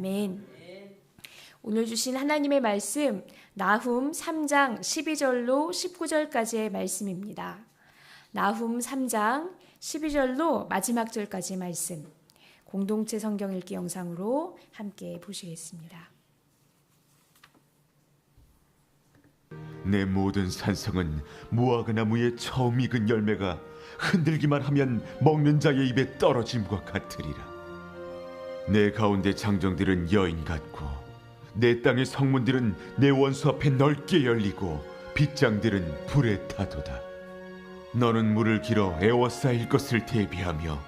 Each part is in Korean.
아멘. 오늘 주신 하나님의 말씀 나훔 3장 12절로 19절까지의 말씀입니다. 나훔 3장 12절로 마지막 절까지 말씀, 공동체 성경 읽기 영상으로 함께 보시겠습니다. 내 모든 산성은 무화과나무의 처음 익은 열매가 흔들기만 하면 먹는 자의 입에 떨어짐과 같으리라. 내 가운데 장정들은 여인 같고 내 땅의 성문들은 내 원수 앞에 넓게 열리고 빗장들은 불에 타도다. 너는 물을 길어 에워싸일 것을 대비하며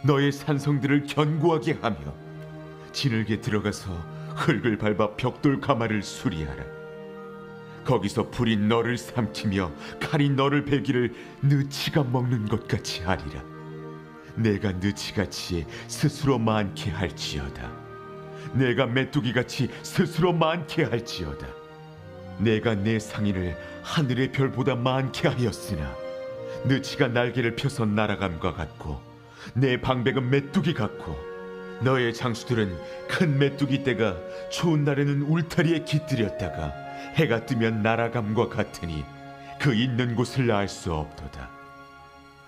너의 산성들을 견고하게 하며 진흙에 들어가서 흙을 밟아 벽돌 가마를 수리하라. 거기서 불이 너를 삼키며 칼이 너를 베기를 느치가 먹는 것 같이 하리라. 내가 느치같이 스스로 많게 할지어다. 내가 메뚜기같이 스스로 많게 할지어다. 내가 내 상인을 하늘의 별보다 많게 하였으나 느치가 날개를 펴서 날아감과 같고 내 방백은 메뚜기 같고 너의 장수들은 큰 메뚜기 떼가 추운 날에는 울타리에 깃들였다가 해가 뜨면 날아감과 같으니 그 있는 곳을 알 수 없도다.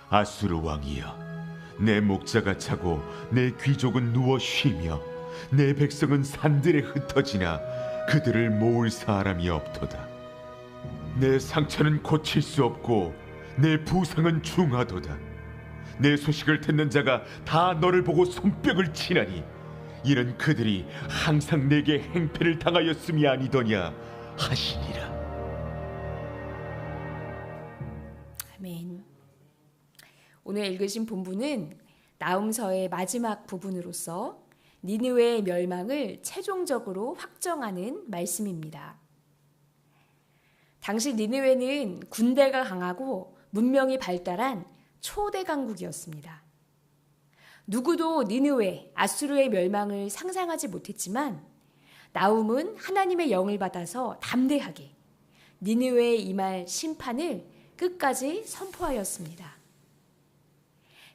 아수르 왕이여, 내 목자가 차고 내 귀족은 누워 쉬며 내 백성은 산들에 흩어지나 그들을 모을 사람이 없도다. 내 상처는 고칠 수 없고 내 부상은 중하도다. 내 소식을 듣는 자가 다 너를 보고 손뼉을 치나니 이는 그들이 항상 내게 행패를 당하였음이 아니더냐 하시니라. 아멘. 오늘 읽으신 본문은 나훔서의 마지막 부분으로서 니느웨의 멸망을 최종적으로 확정하는 말씀입니다. 당시 니느웨는 군대가 강하고 문명이 발달한 초대 강국이었습니다. 누구도 니느웨, 아수르의 멸망을 상상하지 못했지만 나훔은 하나님의 영을 받아서 담대하게 니느웨에 임할 심판을 끝까지 선포하였습니다.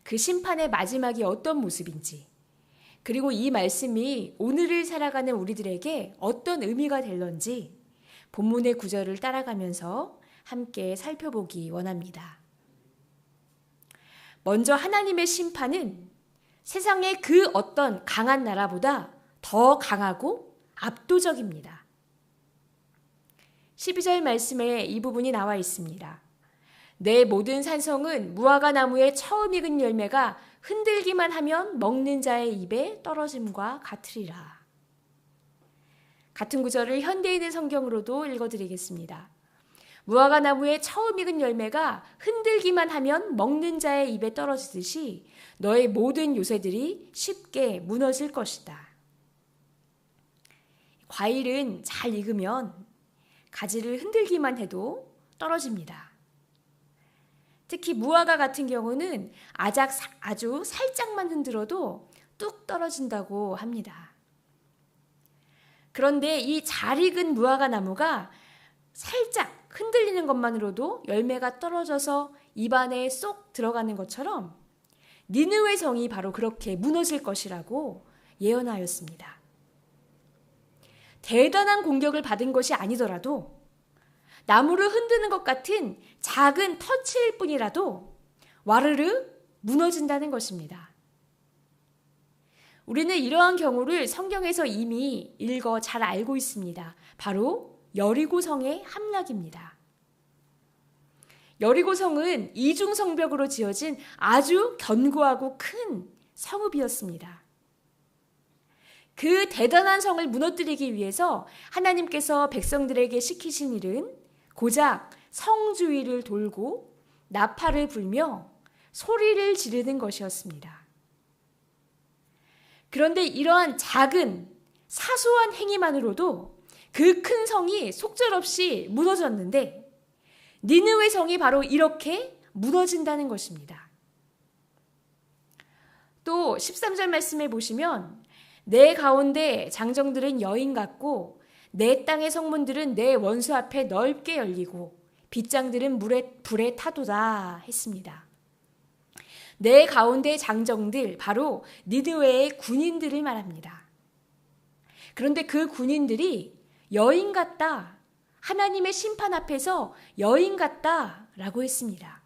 그 심판의 마지막이 어떤 모습인지, 그리고 이 말씀이 오늘을 살아가는 우리들에게 어떤 의미가 될런지 본문의 구절을 따라가면서 함께 살펴보기 원합니다. 먼저 하나님의 심판은 세상의 그 어떤 강한 나라보다 더 강하고 압도적입니다. 12절 말씀에 이 부분이 나와 있습니다. 내 모든 산성은 무화과 나무의 처음 익은 열매가 흔들기만 하면 먹는 자의 입에 떨어짐과 같으리라. 같은 구절을 현대인의 성경으로도 읽어드리겠습니다. 무화과 나무의 처음 익은 열매가 흔들기만 하면 먹는 자의 입에 떨어지듯이 너의 모든 요새들이 쉽게 무너질 것이다. 과일은 잘 익으면 가지를 흔들기만 해도 떨어집니다. 특히 무화과 같은 경우는 아주 살짝만 흔들어도 뚝 떨어진다고 합니다. 그런데 이 잘 익은 무화과 나무가 살짝 흔들리는 것만으로도 열매가 떨어져서 입안에 쏙 들어가는 것처럼 니느웨 성이 바로 그렇게 무너질 것이라고 예언하였습니다. 대단한 공격을 받은 것이 아니더라도 나무를 흔드는 것 같은 작은 터치일 뿐이라도 와르르 무너진다는 것입니다. 우리는 이러한 경우를 성경에서 이미 읽어 잘 알고 있습니다. 바로 여리고성의 함락입니다. 여리고성은 이중성벽으로 지어진 아주 견고하고 큰 성읍이었습니다. 그 대단한 성을 무너뜨리기 위해서 하나님께서 백성들에게 시키신 일은 고작 성 주위를 돌고 나팔을 불며 소리를 지르는 것이었습니다. 그런데 이러한 작은 사소한 행위만으로도 그 큰 성이 속절없이 무너졌는데 니느웨 성이 바로 이렇게 무너진다는 것입니다. 또 13절 말씀에 보시면 내 가운데 장정들은 여인 같고 내 땅의 성문들은 내 원수 앞에 넓게 열리고 빗장들은 불에 타도다 했습니다. 내 가운데 장정들, 바로 니느웨의 군인들을 말합니다. 그런데 그 군인들이 여인 같다, 하나님의 심판 앞에서 여인 같다라고 했습니다.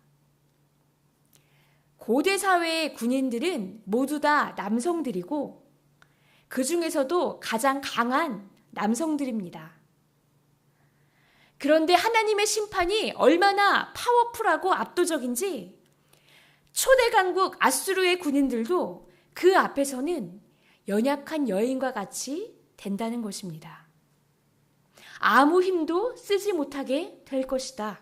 고대 사회의 군인들은 모두 다 남성들이고 그 중에서도 가장 강한 남성들입니다. 그런데 하나님의 심판이 얼마나 파워풀하고 압도적인지 초대 강국 아수르의 군인들도 그 앞에서는 연약한 여인과 같이 된다는 것입니다. 아무 힘도 쓰지 못하게 될 것이다.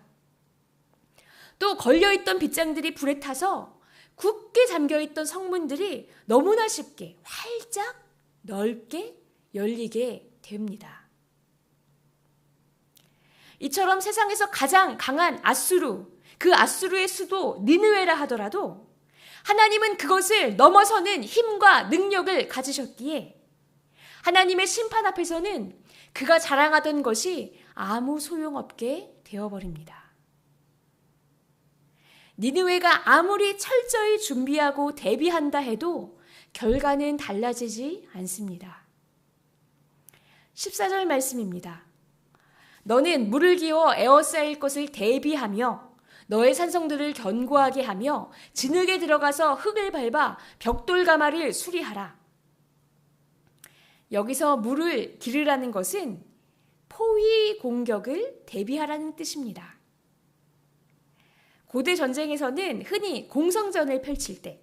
또 걸려있던 빗장들이 불에 타서 굳게 잠겨있던 성문들이 너무나 쉽게 활짝 넓게 열리게 됩니다. 이처럼 세상에서 가장 강한 아수르, 그 아수르의 수도 니느웨라 하더라도 하나님은 그것을 넘어서는 힘과 능력을 가지셨기에 하나님의 심판 앞에서는 그가 자랑하던 것이 아무 소용없게 되어버립니다. 니느웨가 아무리 철저히 준비하고 대비한다 해도 결과는 달라지지 않습니다. 14절 말씀입니다. 너는 물을 기워 에워싸일 것을 대비하며 너의 산성들을 견고하게 하며 진흙에 들어가서 흙을 밟아 벽돌 가마를 수리하라. 여기서 물을 기르라는 것은 포위 공격을 대비하라는 뜻입니다. 고대 전쟁에서는 흔히 공성전을 펼칠 때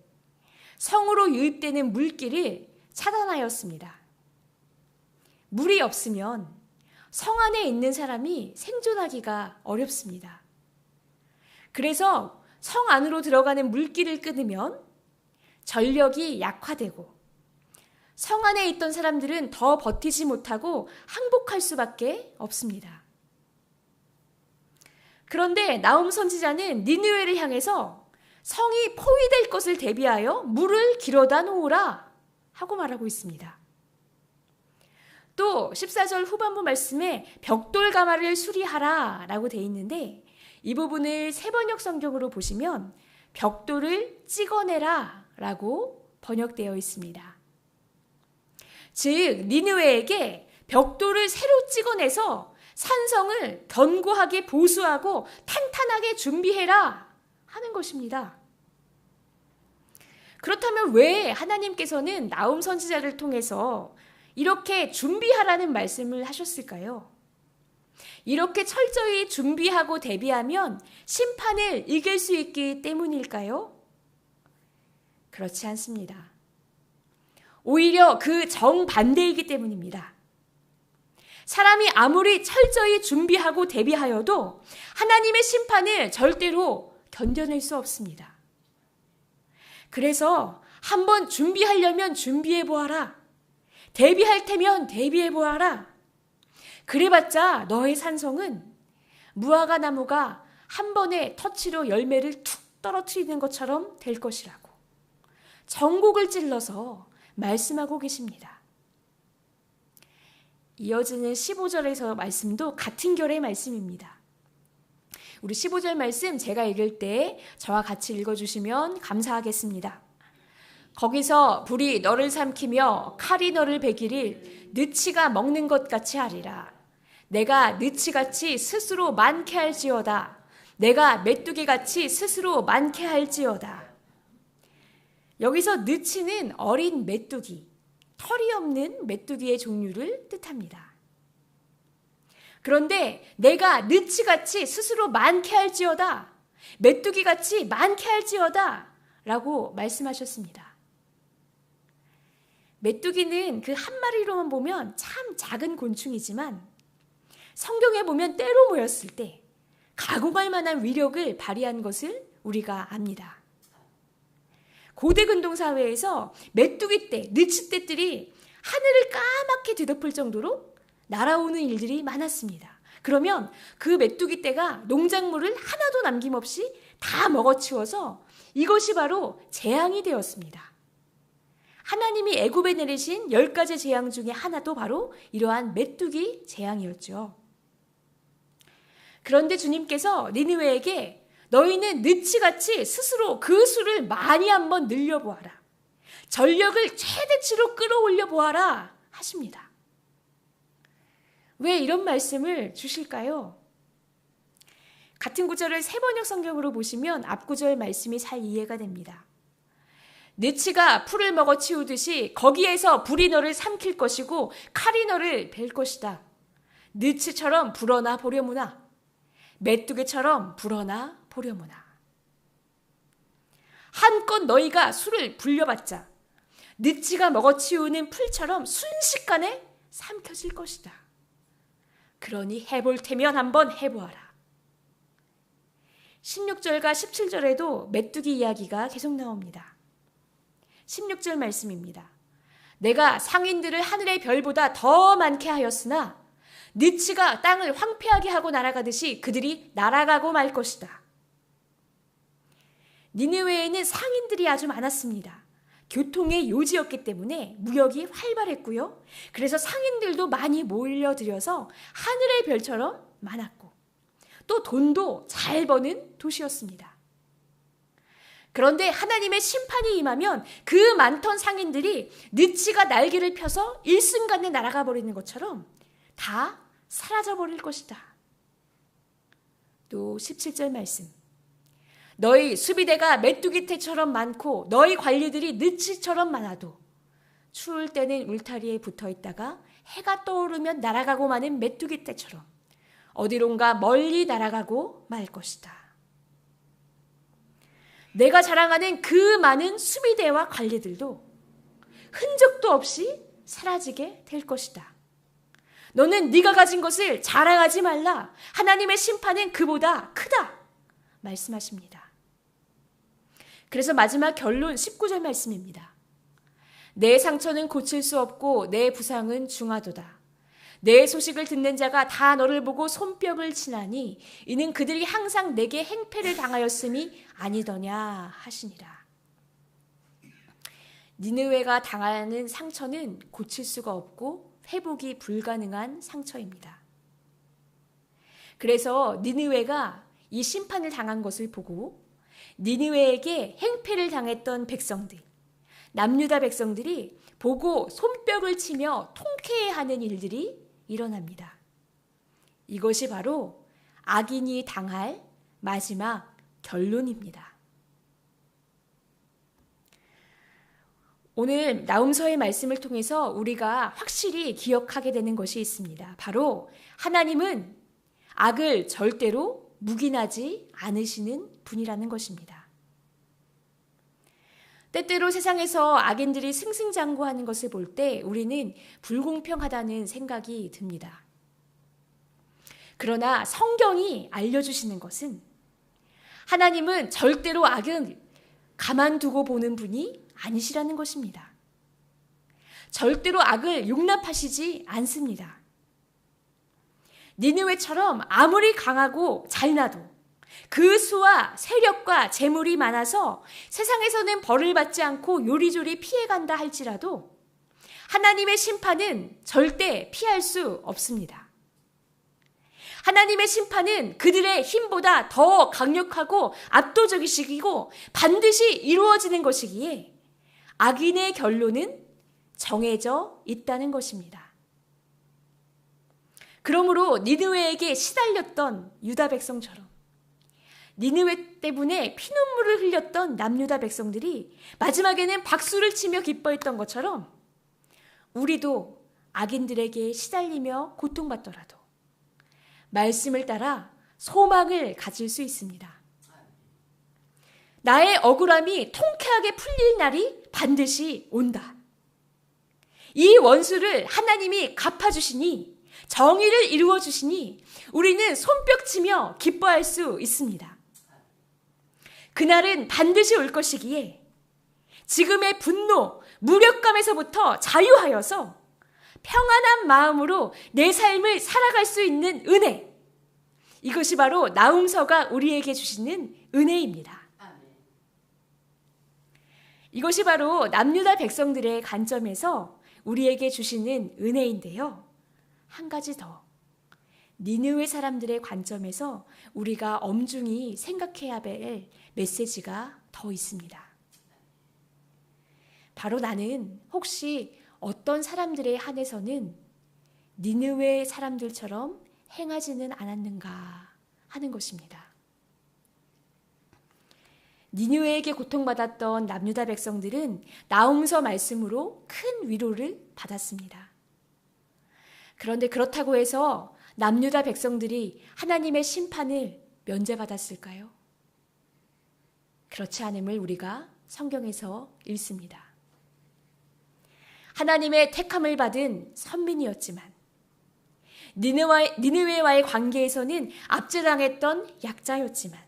성으로 유입되는 물길을 차단하였습니다. 물이 없으면 성 안에 있는 사람이 생존하기가 어렵습니다. 그래서 성 안으로 들어가는 물길을 끊으면 전력이 약화되고 성 안에 있던 사람들은 더 버티지 못하고 항복할 수밖에 없습니다. 그런데 나훔 선지자는 니느웨를 향해서 성이 포위될 것을 대비하여 물을 길어다 놓으라 하고 말하고 있습니다. 또 14절 후반부 말씀에 벽돌 가마를 수리하라 라고 되어 있는데 이 부분을 세번역 성경으로 보시면 벽돌을 찍어내라 라고 번역되어 있습니다. 즉 니느웨에게 벽돌을 새로 찍어내서 산성을 견고하게 보수하고 탄탄하게 준비해라 하는 것입니다. 그렇다면 왜 하나님께서는 나훔 선지자를 통해서 이렇게 준비하라는 말씀을 하셨을까요? 이렇게 철저히 준비하고 대비하면 심판을 이길 수 있기 때문일까요? 그렇지 않습니다. 오히려 그 정반대이기 때문입니다. 사람이 아무리 철저히 준비하고 대비하여도 하나님의 심판을 절대로 견뎌낼 수 없습니다. 그래서 한번 준비하려면 준비해보아라. 대비할 테면 대비해보아라. 그래봤자 너의 산성은 무화과 나무가 한 번의 터치로 열매를 툭 떨어뜨리는 것처럼 될 것이라고 전곡을 찔러서 말씀하고 계십니다. 이어지는 15절에서 말씀도 같은 결의 말씀입니다. 우리 15절 말씀 제가 읽을 때 저와 같이 읽어주시면 감사하겠습니다. 거기서 불이 너를 삼키며 칼이 너를 베기를 느치가 먹는 것 같이 하리라. 내가 느치같이 스스로 많게 할지어다. 내가 메뚜기같이 스스로 많게 할지어다. 여기서 느치는 어린 메뚜기, 털이 없는 메뚜기의 종류를 뜻합니다. 그런데 내가 느치같이 스스로 많게 할지어다. 메뚜기같이 많게 할지어다 라고 말씀하셨습니다. 메뚜기는 그 한 마리로만 보면 참 작은 곤충이지만 성경에 보면 때로 모였을 때 가공할 만한 위력을 발휘한 것을 우리가 압니다. 고대 근동 사회에서 메뚜기 떼, 느치 떼들이 하늘을 까맣게 뒤덮을 정도로 날아오는 일들이 많았습니다. 그러면 그 메뚜기 떼가 농작물을 하나도 남김없이 다 먹어치워서 이것이 바로 재앙이 되었습니다. 하나님이 애굽에 내리신 10가지 재앙 중에 하나도 바로 이러한 메뚜기 재앙이었죠. 그런데 주님께서 니느웨에게 너희는 느치같이 스스로 그 수를 많이 한번 늘려보아라. 전력을 최대치로 끌어올려 보아라 하십니다. 왜 이런 말씀을 주실까요? 같은 구절을 세번역 성경으로 보시면 앞구절 말씀이 잘 이해가 됩니다. 느치가 풀을 먹어 치우듯이 거기에서 불이 너를 삼킬 것이고 칼이 너를 벨 것이다. 느치처럼 불어나 보려무나 메뚜기처럼 불어나 보려무나. 한껏 너희가 술을 불려봤자 느치가 먹어치우는 풀처럼 순식간에 삼켜질 것이다. 그러니 해볼 테면 한번 해보아라. 16절과 17절에도 메뚜기 이야기가 계속 나옵니다. 16절 말씀입니다. 내가 상인들을 하늘의 별보다 더 많게 하였으나 느치가 땅을 황폐하게 하고 날아가듯이 그들이 날아가고 말 것이다. 니느웨에는 상인들이 아주 많았습니다. 교통의 요지였기 때문에 무역이 활발했고요. 그래서 상인들도 많이 몰려들여서 하늘의 별처럼 많았고 또 돈도 잘 버는 도시였습니다. 그런데 하나님의 심판이 임하면 그 많던 상인들이 느치가 날개를 펴서 일순간에 날아가 버리는 것처럼 다 사라져 버릴 것이다. 또 17절 말씀. 너희 수비대가 메뚜기떼처럼 많고 너희 관리들이 느치처럼 많아도 추울 때는 울타리에 붙어 있다가 해가 떠오르면 날아가고 마는 메뚜기떼처럼 어디론가 멀리 날아가고 말 것이다. 내가 자랑하는 그 많은 수비대와 관리들도 흔적도 없이 사라지게 될 것이다. 너는 네가 가진 것을 자랑하지 말라. 하나님의 심판은 그보다 크다. 말씀하십니다. 그래서 마지막 결론 19절 말씀입니다. 내 상처는 고칠 수 없고 내 부상은 중하도다. 내 소식을 듣는 자가 다 너를 보고 손뼉을 치나니 이는 그들이 항상 내게 행패를 당하였음이 아니더냐 하시니라. 니느웨가 당하는 상처는 고칠 수가 없고 회복이 불가능한 상처입니다. 그래서 니느웨가 이 심판을 당한 것을 보고 니느웨에게 행패를 당했던 백성들, 남유다 백성들이 보고 손뼉을 치며 통쾌해하는 일들이 일어납니다. 이것이 바로 악인이 당할 마지막 결론입니다. 오늘 나훔서의 말씀을 통해서 우리가 확실히 기억하게 되는 것이 있습니다. 바로 하나님은 악을 절대로 묵인하지 않으시는 분이라는 것입니다. 때때로 세상에서 악인들이 승승장구하는 것을 볼 때 우리는 불공평하다는 생각이 듭니다. 그러나 성경이 알려주시는 것은 하나님은 절대로 악을 가만두고 보는 분이 아니시라는 것입니다. 절대로 악을 용납하시지 않습니다. 니느웨처럼 아무리 강하고 잘나도 그 수와 세력과 재물이 많아서 세상에서는 벌을 받지 않고 요리조리 피해간다 할지라도 하나님의 심판은 절대 피할 수 없습니다. 하나님의 심판은 그들의 힘보다 더 강력하고 압도적이시고 반드시 이루어지는 것이기에 악인의 결론은 정해져 있다는 것입니다. 그러므로 니느웨에게 시달렸던 유다 백성처럼 니느웨 때문에 피눈물을 흘렸던 남유다 백성들이 마지막에는 박수를 치며 기뻐했던 것처럼 우리도 악인들에게 시달리며 고통받더라도 말씀을 따라 소망을 가질 수 있습니다. 나의 억울함이 통쾌하게 풀릴 날이 반드시 온다. 이 원수를 하나님이 갚아주시니 정의를 이루어주시니 우리는 손뼉치며 기뻐할 수 있습니다. 그날은 반드시 올 것이기에 지금의 분노, 무력감에서부터 자유하여서 평안한 마음으로 내 삶을 살아갈 수 있는 은혜, 이것이 바로 나훔서가 우리에게 주시는 은혜입니다. 이것이 바로 남유다 백성들의 관점에서 우리에게 주시는 은혜인데요. 한 가지 더, 니느웨 사람들의 관점에서 우리가 엄중히 생각해야 할 메시지가 더 있습니다. 바로 나는 혹시 어떤 사람들에 한해서는 니느웨 사람들처럼 행하지는 않았는가 하는 것입니다. 니느웨에게 고통받았던 남유다 백성들은 나홈서 말씀으로 큰 위로를 받았습니다. 그런데 그렇다고 해서 남유다 백성들이 하나님의 심판을 면제받았을까요? 그렇지 않음을 우리가 성경에서 읽습니다. 하나님의 택함을 받은 선민이었지만 니느웨와의 관계에서는 압제당했던 약자였지만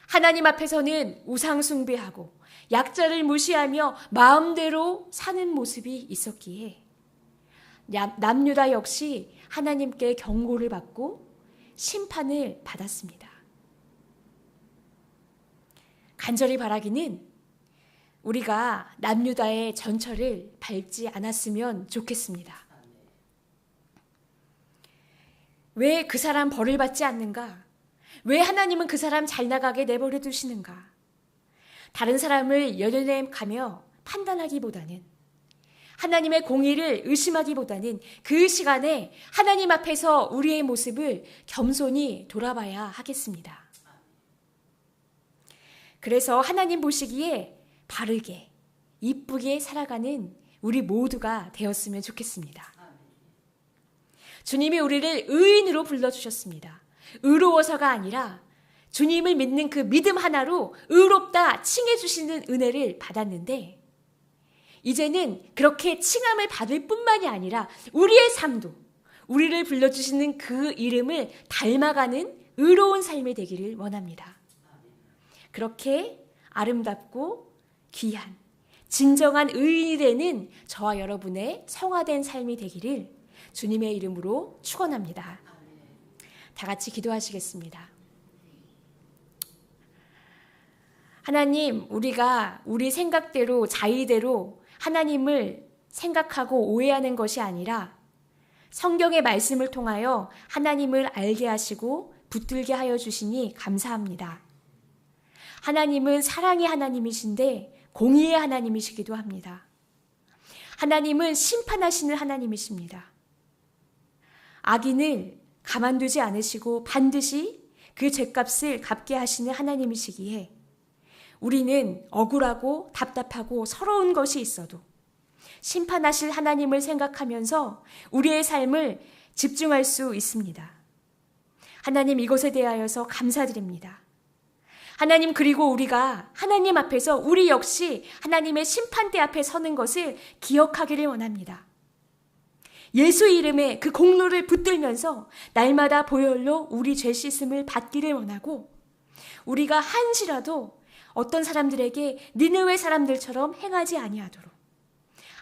하나님 앞에서는 우상 숭배하고 약자를 무시하며 마음대로 사는 모습이 있었기에 남유다 역시 하나님께 경고를 받고 심판을 받았습니다. 간절히 바라기는 우리가 남유다의 전철을 밟지 않았으면 좋겠습니다. 왜 그 사람 벌을 받지 않는가? 왜 하나님은 그 사람 잘 나가게 내버려 두시는가? 다른 사람을 연연해가며 판단하기보다는 하나님의 공의를 의심하기보다는 그 시간에 하나님 앞에서 우리의 모습을 겸손히 돌아봐야 하겠습니다. 그래서 하나님 보시기에 바르게, 이쁘게 살아가는 우리 모두가 되었으면 좋겠습니다. 주님이 우리를 의인으로 불러주셨습니다. 의로워서가 아니라 주님을 믿는 그 믿음 하나로 의롭다 칭해주시는 은혜를 받았는데 이제는 그렇게 칭함을 받을 뿐만이 아니라 우리의 삶도 우리를 불러주시는 그 이름을 닮아가는 의로운 삶이 되기를 원합니다. 그렇게 아름답고 귀한 진정한 의인이 되는 저와 여러분의 성화된 삶이 되기를 주님의 이름으로 축원합니다. 다 같이 기도하시겠습니다. 하나님, 우리가 우리 생각대로 자의대로 하나님을 생각하고 오해하는 것이 아니라 성경의 말씀을 통하여 하나님을 알게 하시고 붙들게 하여 주시니 감사합니다. 하나님은 사랑의 하나님이신데 공의의 하나님이시기도 합니다. 하나님은 심판하시는 하나님이십니다. 악인을 가만두지 않으시고 반드시 그 죄값을 갚게 하시는 하나님이시기에 우리는 억울하고 답답하고 서러운 것이 있어도 심판하실 하나님을 생각하면서 우리의 삶을 집중할 수 있습니다. 하나님, 이것에 대하여서 감사드립니다. 하나님, 그리고 우리가 하나님 앞에서 우리 역시 하나님의 심판대 앞에 서는 것을 기억하기를 원합니다. 예수 이름에 그 공로를 붙들면서 날마다 보혈로 우리 죄 씻음을 받기를 원하고 우리가 한시라도 어떤 사람들에게 니느웨 사람들처럼 행하지 아니하도록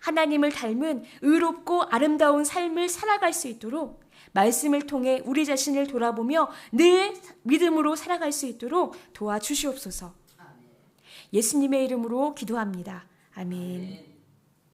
하나님을 닮은 의롭고 아름다운 삶을 살아갈 수 있도록 말씀을 통해 우리 자신을 돌아보며 늘 믿음으로 살아갈 수 있도록 도와주시옵소서. 예수님의 이름으로 기도합니다. 아멘.